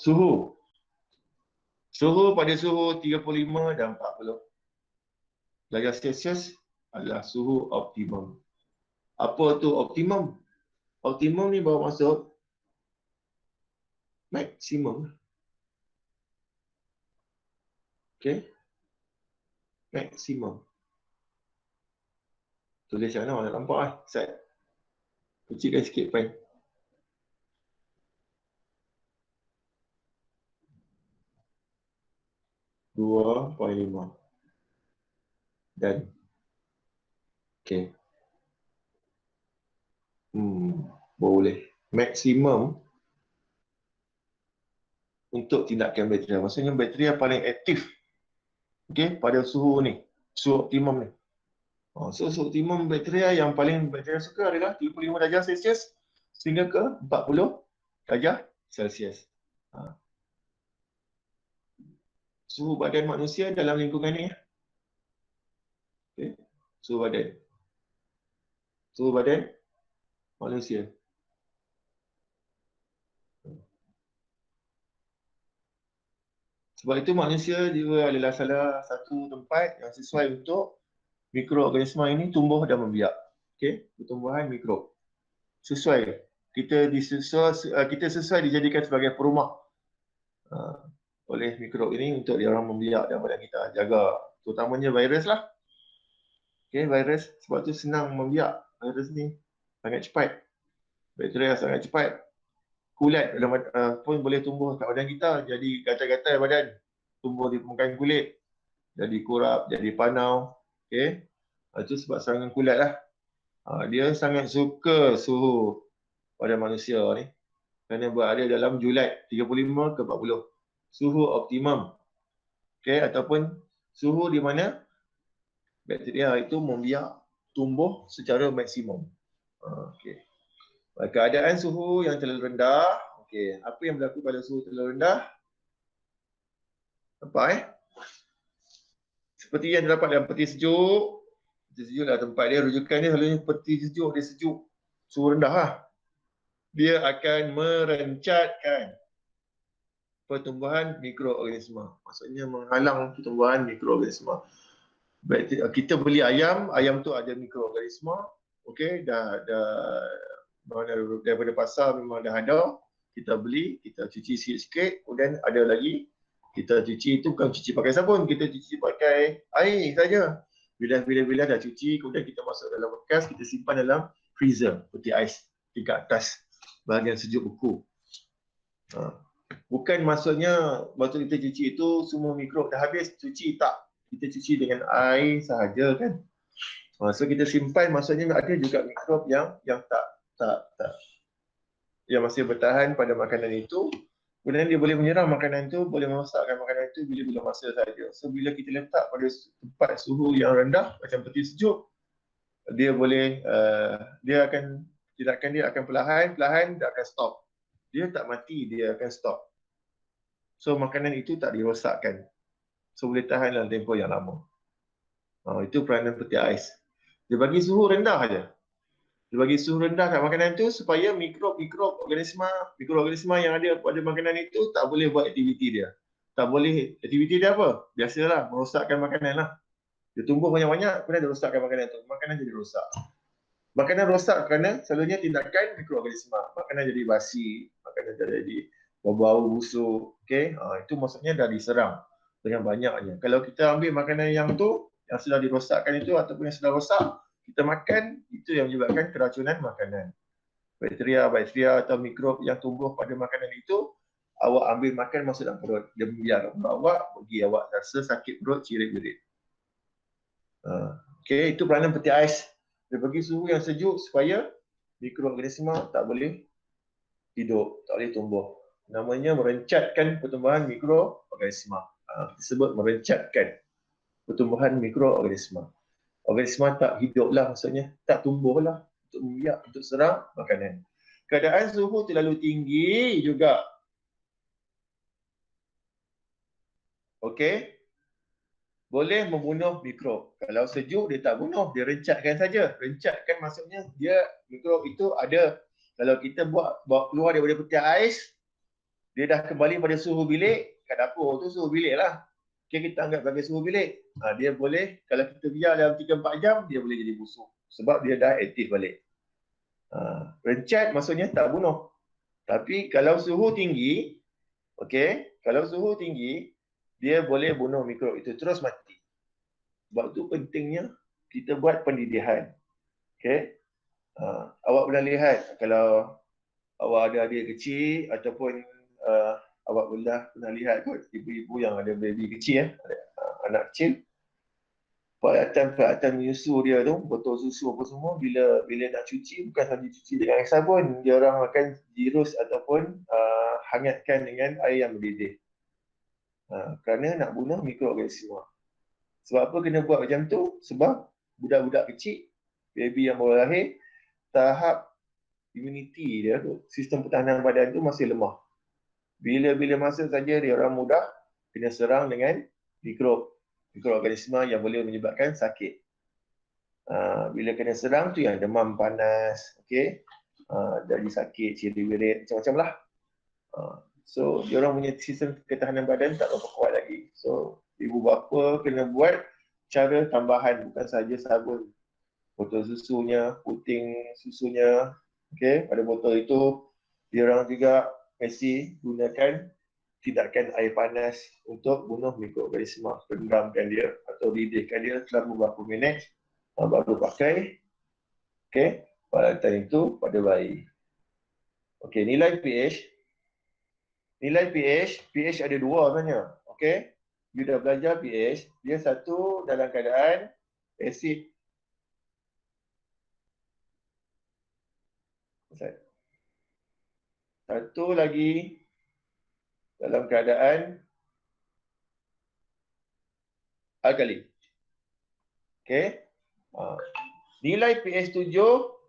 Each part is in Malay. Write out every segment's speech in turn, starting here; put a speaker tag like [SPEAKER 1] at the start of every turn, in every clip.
[SPEAKER 1] Suhu. Suhu pada suhu 35 dan 40 darjah Celsius adalah suhu optimum. Apa tu optimum? Optimum ni baru masuk maksimum. Okey. Maksimum. Tulis macam mana? Nak nampak Set. Kecilkan sikit pen. .5 dan okey. Boleh. Maksimum untuk tindakan bakteria. Maksudnya bakteria paling aktif, okey, pada suhu ni, suhu optimum ni. So suhu optimum bakteria yang paling bakteria suka adalah 35 darjah Celsius sehingga ke 40 darjah Celsius. Suhu badan manusia dalam lingkungan ni. Okay. Suhu badan. Suhu badan manusia. Sebab itu manusia juga adalah salah satu tempat yang sesuai untuk mikroorganisma ini tumbuh dan membiak. Okey, pertumbuhan mikro. Sesuai. Kita sesuai dijadikan sebagai perumah oleh mikrob ini untuk dia orang membiak dalam badan kita. Jaga terutamanya virus lah. Okey, virus sebab tu senang membiak. Virus ni sangat cepat. Bakteria sangat cepat. Kulat pun boleh tumbuh kat badan kita, jadi gatal-gatal badan, tumbuh di permukaan kulit, jadi kurap, jadi panau. Okey, itu sebab serangan kulat lah. Dia sangat suka suhu pada manusia ni kerana berada dalam julat 35 ke 40, suhu optimum. Okey, ataupun suhu di mana bakteria itu membiak tumbuh secara maksimum. Okey. Keadaan suhu yang terlalu rendah. Okey, apa yang berlaku pada suhu terlalu rendah? Nampak Seperti yang terdapat dalam peti sejuk. Peti sejuk lah tempat dia, rujukan dia selalunya peti sejuk, dia sejuk. Suhu rendah lah. Dia akan merencatkan pertumbuhan mikroorganisma. Maksudnya menghalang pertumbuhan mikroorganisma. Kita beli ayam, ayam tu ada mikroorganisma. Okey, dah daripada pasar memang dah ada. Kita beli, kita cuci sikit-sikit, kemudian ada lagi. Kita cuci itu bukan cuci pakai sabun, kita cuci pakai air saja. Bila dah cuci, kemudian kita masuk dalam bekas, kita simpan dalam freezer, peti ais tingkat atas, bahagian sejuk beku. Bukan maksudnya waktu kita cuci itu semua mikrob dah habis, cuci tak. Kita cuci dengan air sahaja kan. So kita simpan, maksudnya ada juga mikrob yang tak yang masih bertahan pada makanan itu, kemudian dia boleh menyerang makanan itu, boleh merosakkan makanan itu bila-bila masa saja. So bila kita letak pada tempat suhu yang rendah macam peti sejuk, dia boleh tindakan dia akan perlahan dia akan stop. Dia tak mati, dia akan stop. So makanan itu tak dirosakkan. So boleh tahan dalam tempoh yang lama. Itu peranan peti ais. Dia bagi suhu rendah saja. Dia bagi suhu rendah kat makanan itu supaya mikroorganisma yang ada pada makanan itu tak boleh buat aktiviti dia. Tak boleh, aktiviti dia apa? Biasalah, merosakkan makanan lah. Dia tumbuh banyak-banyak, kemudian dia rosakkan makanan itu. Makanan jadi rosak. Makanan rosak kerana selalunya tindakan mikroorganisma. Makanan jadi basi, makanan jadi berbau, busuk. Okay? Itu maksudnya dah diserang dengan banyaknya. Kalau kita ambil makanan yang tu, yang sudah dirosakkan itu ataupun yang sudah rosak, kita makan, itu yang menyebabkan keracunan makanan. Bakteria atau mikrob yang tumbuh pada makanan itu, awak ambil makan masuk dalam perut. Dia membiar awak, bagi awak rasa sakit perut, cirit-cirit. Okay, itu peranan peti ais. Dia bagi suhu yang sejuk supaya mikroorganisma tak boleh hidup, tak boleh tumbuh. Namanya merencatkan pertumbuhan mikroorganisma. Disebut merencatkan pertumbuhan mikroorganisma. Organisma tak hidup lah, maksudnya tak tumbuh lah untuk membiak, untuk serang makanan. Keadaan suhu terlalu tinggi juga. Okey, boleh membunuh mikrob. Kalau sejuk dia tak bunuh, dia rencatkan saja. Rencatkan maksudnya dia mikrob itu ada. Kalau kita bawa keluar daripada peti ais, Dia dah kembali pada suhu bilik, kat dapur tu suhu bilik lah. Okay, kita anggap sebagai suhu bilik. Dia boleh, kalau kita biar dalam 3-4 jam, dia boleh jadi busuk. Sebab dia dah aktif balik. Rencat maksudnya tak bunuh. Tapi kalau suhu tinggi, kalau suhu tinggi, dia boleh bunuh mikrob itu terus mati. Sebab itu pentingnya kita buat pendidikan. Awak pernah lihat kalau awak ada adik kecil ataupun awak pernah lihat kot ibu-ibu yang ada baby kecil, anak kecil, peralatan menyusu dia tu, botol susu apa semua, bila nak cuci, bukan saja cuci dengan air sabun, dia orang akan jirus ataupun hangatkan dengan air yang mendidih. Kerana nak bunuh mikroorganisma. Sebab apa kena buat macam tu? Sebab budak-budak kecil, baby yang baru lahir, tahap immunity dia tu, sistem pertahanan badan tu masih lemah. Bila masa saja dia orang mudah kena serang dengan mikroorganisma yang boleh menyebabkan sakit. Bila kena serang tu yang demam panas, jadi sakit, ciri wirid, macam-macam lah. So, dia orang punya sistem ketahanan badan tak berapa kuat lagi. So, ibu bapa kena buat cara tambahan, bukan saja sabun. Botol susunya, puting susunya, pada botol itu, dia orang juga mesti gunakan tindakan air panas untuk bunuh mikroorganisma, pendamkan dia atau didihkan dia selama beberapa minit, baru pakai peralatan itu pada bayi. Nilai pH. Nilai pH ada dua sebenarnya. You dah belajar pH, dia satu dalam keadaan asid. Satu lagi dalam keadaan alkali. Nilai pH 7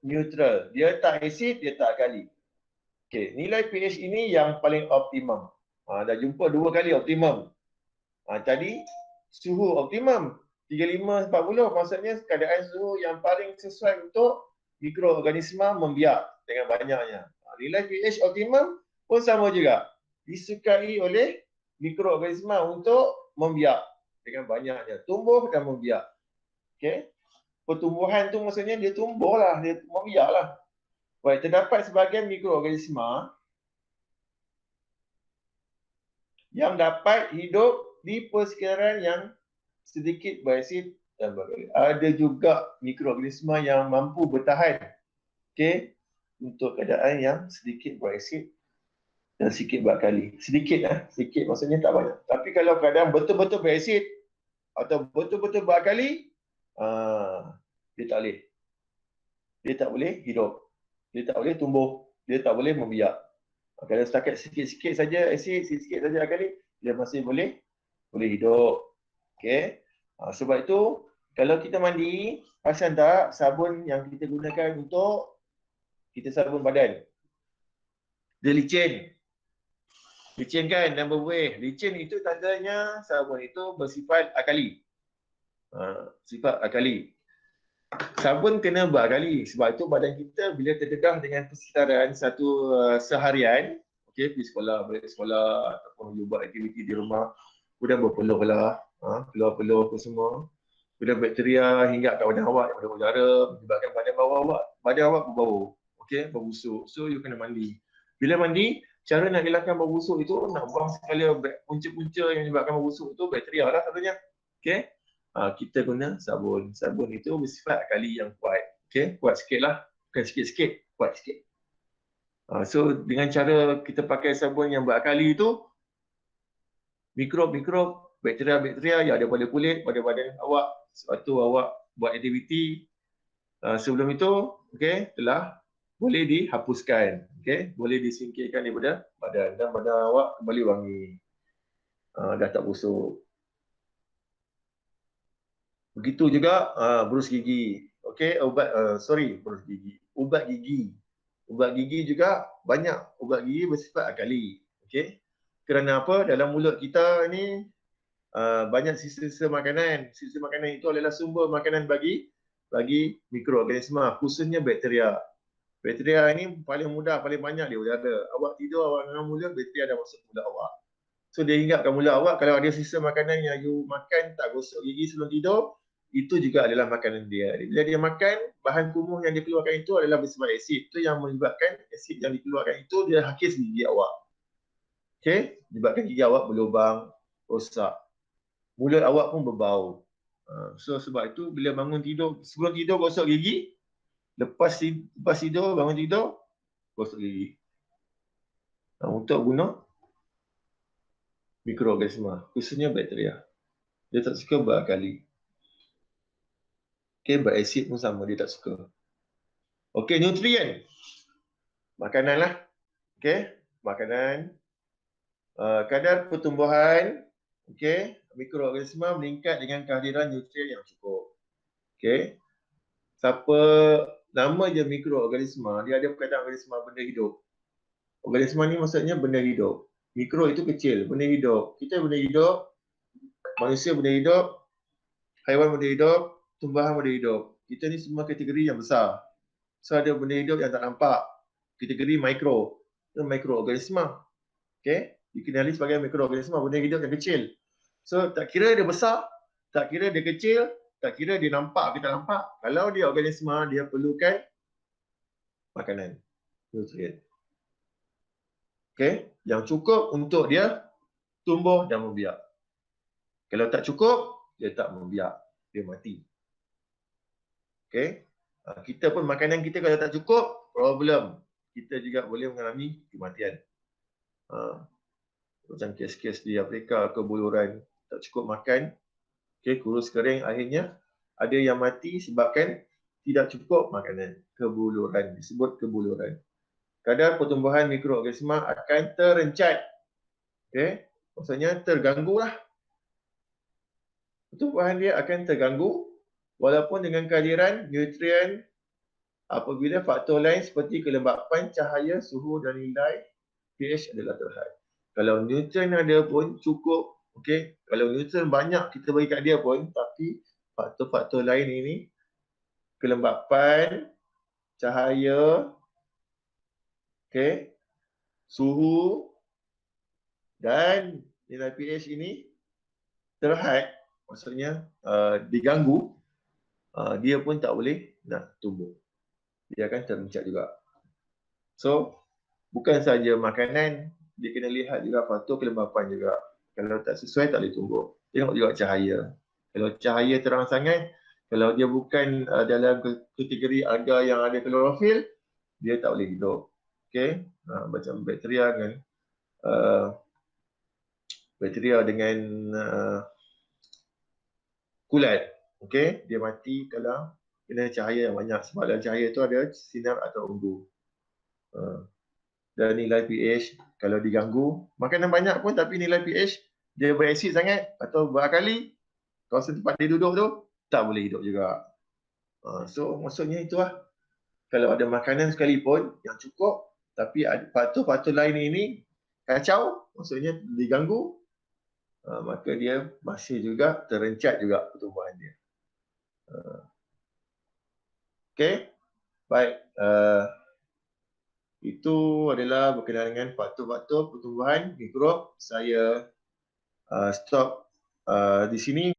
[SPEAKER 1] neutral. Dia tak asid, dia tak alkali. Nilai pH ini yang paling optimum. Dah jumpa 2 kali optimum. Tadi suhu optimum 35-40, maksudnya keadaan suhu yang paling sesuai untuk mikroorganisma membiak dengan banyaknya. Nilai pH optimum pun sama juga. Disukai oleh mikroorganisma untuk membiak dengan banyaknya. Tumbuh dan membiak. Pertumbuhan tu maksudnya dia tumbuh lah, dia membiak lah. Baik, terdapat sebahagian mikroorganisma yang dapat hidup di persekitaran yang sedikit berasid dan berkali. Ada juga mikroorganisma yang mampu bertahan untuk keadaan yang sedikit berasid dan sedikit berkali. Sedikit maksudnya tak banyak. Tapi kalau keadaan betul-betul berasid atau betul-betul berkali, dia tak boleh. Dia tak boleh hidup. Dia tak boleh tumbuh. Dia tak boleh membiak. Kalau setakat sikit-sikit saja asid, sikit-sikit saja kali, dia masih boleh hidup. Sebab itu, kalau kita mandi, perasan tak sabun yang kita gunakan untuk kita sabun badan? Dia licin. Licin kan dan berbuih. Licin itu tandanya sabun itu bersifat alkali. Sifat alkali. Sabun kena berkali. Sebab itu badan kita bila terdedah dengan persekitaran satu seharian, pergi sekolah, balik sekolah ataupun you buat aktiviti di rumah, kemudian berpeluh lah, peluh-peluh apa semua, kemudian bakteria hingga kat badan awak, pada udara, menyebabkan badan awak berbau, berbusuk. So you kena mandi. Bila mandi, cara nak hilangkan bau busuk itu, nak buang sekali punca-punca yang menyebabkan bau busuk itu, bakteria lah satunya. Kita guna sabun. Sabun itu bersifat alkali yang kuat. Kuat sikit lah. Bukan sikit-sikit, kuat sikit. So, dengan cara kita pakai sabun yang beralkali itu, mikrob-mikrob, bakteria-bakteria yang ada pada kulit, pada badan awak, sebab tu awak buat aktiviti sebelum itu, telah boleh dihapuskan. Boleh disingkirkan daripada badan. Dan badan awak kembali wangi. Dah tak busuk. Begitu juga berus gigi. Berus gigi. Ubat gigi. Ubat gigi juga banyak ubat gigi bersifat alkali. Kerana apa? Dalam mulut kita ni banyak sisa-sisa makanan. Sisa makanan itu adalah sumber makanan bagi mikroorganisma, khususnya bakteria. Bakteria ini paling mudah, paling banyak dia udara. Awak tidur, awak dengan mulut, bakteria dah masuk mulut awak. So dia hinggap ke mulut awak, kalau ada sisa makanan yang you makan tak gosok gigi sebelum tidur, itu juga adalah makanan dia. Bila dia makan, bahan kumuh yang dia keluarkan itu adalah bersifat asid. Itu yang menyebabkan asid yang dikeluarkan itu dia hakis gigi awak. Okay? Menyebabkan gigi awak berlubang, rosak. Mulut awak pun berbau. So sebab itu bila bangun tidur, sebelum tidur gosok gigi, lepas tidur, bangun tidur, gosok gigi. Untuk guna mikroorganisma, khususnya bakteria. Dia tak suka berakali. Okay, berasid pun sama, dia tak suka. Okay, nutrien. Makanan lah. Okay, makanan. Kadar pertumbuhan, okay, mikroorganisma meningkat dengan kehadiran nutrien yang cukup. Okay. Siapa nama je mikroorganisma, dia ada perkataan organisma benda hidup. Organisma ni maksudnya benda hidup. Mikro itu kecil, benda hidup. Kita benda hidup, manusia benda hidup, haiwan benda hidup, tumbuhan benda hidup. Kita ni semua kategori yang besar. So ada benda hidup yang tak nampak. Kategori mikro. Itu mikroorganisma. Okay? Dikenali sebagai mikroorganisma, benda hidup yang kecil. So tak kira dia besar, tak kira dia kecil, tak kira dia nampak kita nampak. Kalau dia organisma, dia perlukan makanan, nutrien. Okay? Yang cukup untuk dia tumbuh dan membiak. Kalau tak cukup, dia tak membiak. Dia mati. Okay? Kita pun makanan kita kalau tak cukup, problem. Kita juga boleh mengalami kematian. Macam kes-kes di Afrika, kebuluran, tak cukup makan, okay, kurus kering, akhirnya ada yang mati sebabkan tidak cukup makanan. Kebuluran, disebut kebuluran. Kadar pertumbuhan mikroorganisma akan terencat. Okay? Maksudnya terganggu lah. Pertumbuhan dia akan terganggu walaupun dengan kehadiran nutrien apabila faktor lain seperti kelembapan, cahaya, suhu dan nilai pH adalah terhad. Kalau nutrien ada pun cukup, okay? Kalau nutrien banyak kita bagi kat dia pun, tapi faktor-faktor lain ini, kelembapan, cahaya, okay, suhu dan nilai pH ini terhad, maksudnya diganggu, dia pun tak boleh nak tumbuh. Dia akan terencat juga. So, bukan saja makanan, dia kena lihat juga faktor kelembapan juga. Kalau tak sesuai, tak boleh tumbuh. Tengok juga cahaya. Kalau cahaya terang sangat, kalau dia bukan dalam kategori alga yang ada klorofil, dia tak boleh hidup. Okay? Macam bakteria dengan kulat. Okay? Dia mati kalau kena cahaya yang banyak. Sebab dalam cahaya itu ada sinar atau unggu. Dan nilai pH kalau diganggu, makanan banyak pun tapi nilai pH dia berasid sangat atau berakali, kawasan tempat dia duduk tu tak boleh hidup juga. So maksudnya itulah, kalau ada makanan sekalipun yang cukup tapi ada faktor-faktor lain ini kacau, maksudnya diganggu, maka dia masih juga terencat juga pertumbuhan dia. Okay, baik. Itu adalah berkenaan dengan faktor-faktor pertumbuhan mikrob. Saya stop di sini.